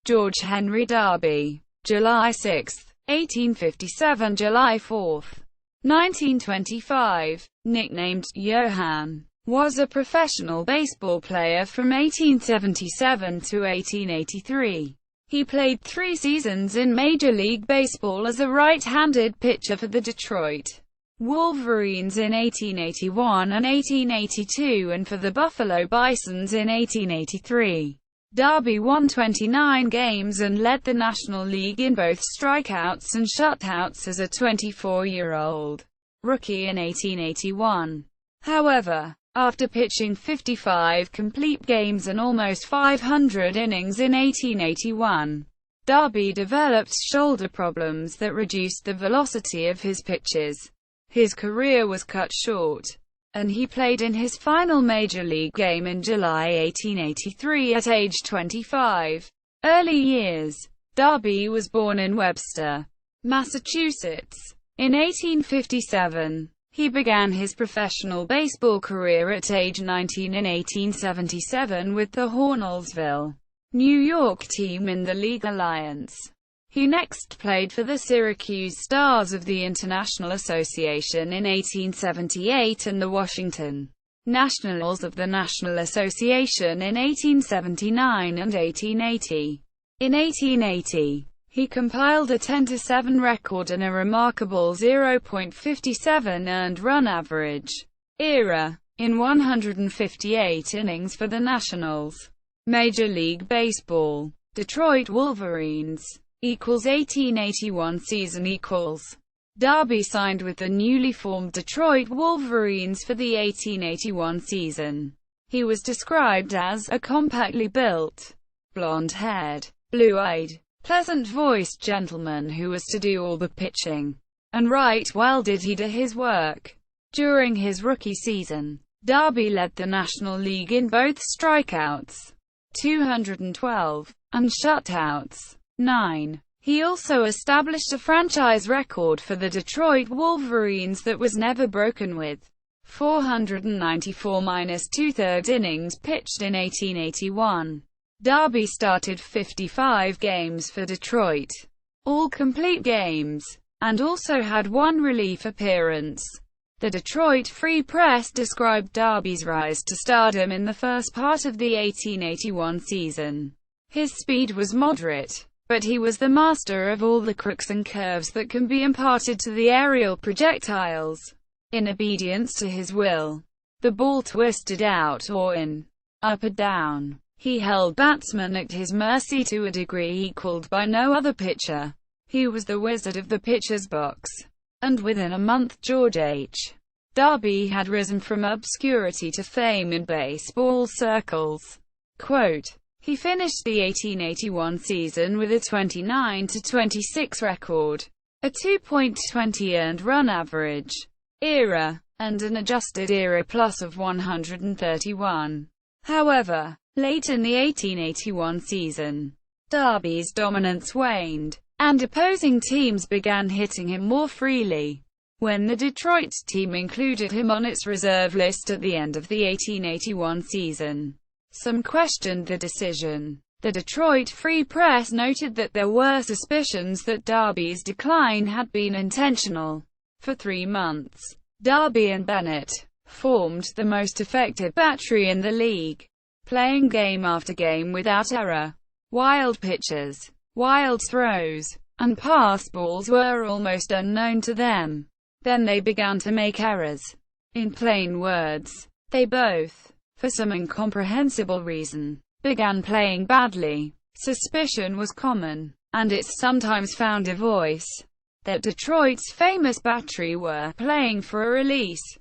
George Henry Darby, July 6, 1857 – July 4, 1925, nicknamed Johan, was a professional baseball player from 1877 to 1883. He played 3 seasons in Major League Baseball as a right-handed pitcher for the Detroit Wolverines in 1881 and 1882 and for the Buffalo Bisons in 1883. Darby won 29 games and led the National League in both strikeouts and shutouts as a 24-year-old rookie in 1881. However, after pitching 55 complete games and almost 500 innings in 1881, Darby developed shoulder problems that reduced the velocity of his pitches. His career was cut short, and he played in his final major league game in July 1883 at age 25. Early years. Darby was born in Webster, Massachusetts, in 1857. He began his professional baseball career at age 19 in 1877 with the Hornellsville, New York team in the League Alliance. He next played for the Syracuse Stars of the International Association in 1878 and the Washington Nationals of the National Association in 1879 and 1880. In 1880, he compiled a 10-7 record and a remarkable 0.57 earned run average (ERA) in 158 innings for the Nationals. Major League Baseball. Detroit Wolverines = 1881 season = Darby signed with the newly formed Detroit Wolverines for the 1881 season. He was described as a compactly built, blonde-haired, blue-eyed, pleasant-voiced gentleman who was to do all the pitching. And right well did he do his work. During his rookie season, Darby led the National League in both strikeouts, 212, and shutouts, 9. He also established a franchise record for the Detroit Wolverines that was never broken with 494 2/3 innings pitched in 1881. Darby started 55 games for Detroit, all complete games, and also had 1 relief appearance. The Detroit Free Press described Darby's rise to stardom in the first part of the 1881 season. His speed was moderate, but he was the master of all the crooks and curves that can be imparted to the aerial projectiles. In obedience to his will, the ball twisted out or in, up or down. He held batsmen at his mercy to a degree equaled by no other pitcher. He was the wizard of the pitcher's box. And within a month George H. Darby had risen from obscurity to fame in baseball circles. Quote, he finished the 1881 season with a 29-26 record, a 2.20 earned run average (ERA), and an adjusted ERA plus of 131. However, late in the 1881 season, Darby's dominance waned, and opposing teams began hitting him more freely. When the Detroit team included him on its reserve list at the end of the 1881 season, some questioned the decision. The Detroit Free Press noted that there were suspicions that Darby's decline had been intentional. For 3 months, Darby and Bennett formed the most effective battery in the league, playing game after game without error. Wild pitches, wild throws, and pass balls were almost unknown to them. Then they began to make errors. In plain words, they both, for some incomprehensible reason, began playing badly. Suspicion was common, and it sometimes found a voice, that Detroit's famous battery were playing for a release.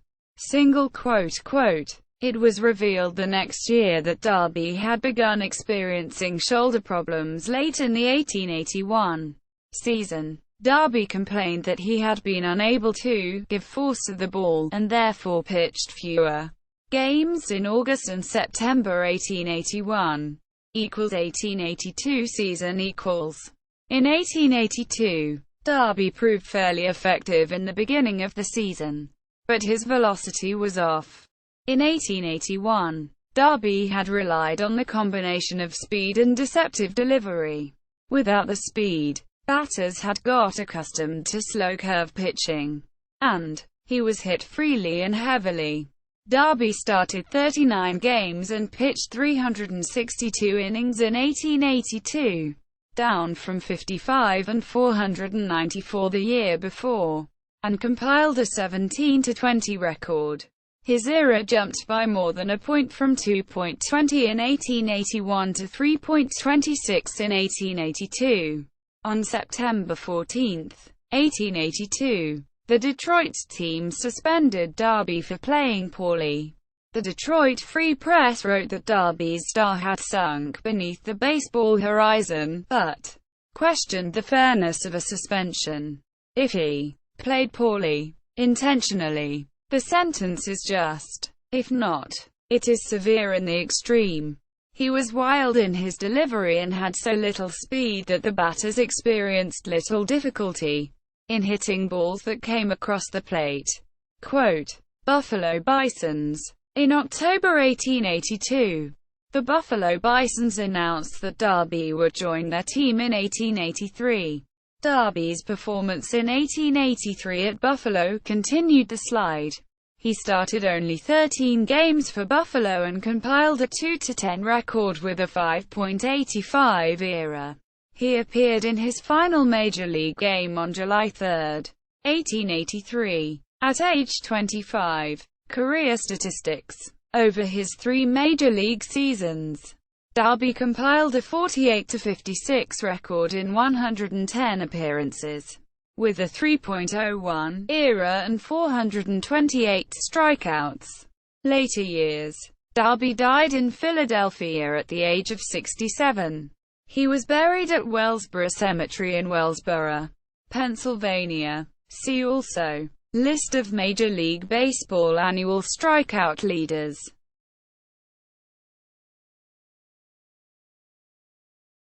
It was revealed the next year that Darby had begun experiencing shoulder problems late in the 1881 season. Darby complained that he had been unable to give force to the ball, and therefore pitched fewer games in August and September 1881. 1882 season In 1882, Darby proved fairly effective in the beginning of the season, but his velocity was off. In 1881, Darby had relied on the combination of speed and deceptive delivery. Without the speed, batters had got accustomed to slow curve pitching, and he was hit freely and heavily. Darby started 39 games and pitched 362 innings in 1882, down from 55 and 494 the year before, and compiled a 17-20 record. His ERA jumped by more than a point from 2.20 in 1881 to 3.26 in 1882. On September 14, 1882, the Detroit team suspended Darby for playing poorly. The Detroit Free Press wrote that Darby's star had sunk beneath the baseball horizon, but questioned the fairness of a suspension. If he played poorly, intentionally, the sentence is just. If not, it is severe in the extreme. He was wild in his delivery and had so little speed that the batters experienced little difficulty in hitting balls that came across the plate. Quote, Buffalo Bisons. In October 1882, the Buffalo Bisons announced that Darby would join their team in 1883. Darby's performance in 1883 at Buffalo continued the slide. He started only 13 games for Buffalo and compiled a 2-10 record with a 5.85 ERA. He appeared in his final major league game on July 3, 1883, at age 25. Career statistics. Over his 3 major league seasons, Darby compiled a 48-56 record in 110 appearances, with a 3.01 ERA and 428 strikeouts. Later years. Darby died in Philadelphia at the age of 67. He was buried at Wellsboro Cemetery in Wellsboro, Pennsylvania. See also: List of Major League Baseball annual strikeout leaders.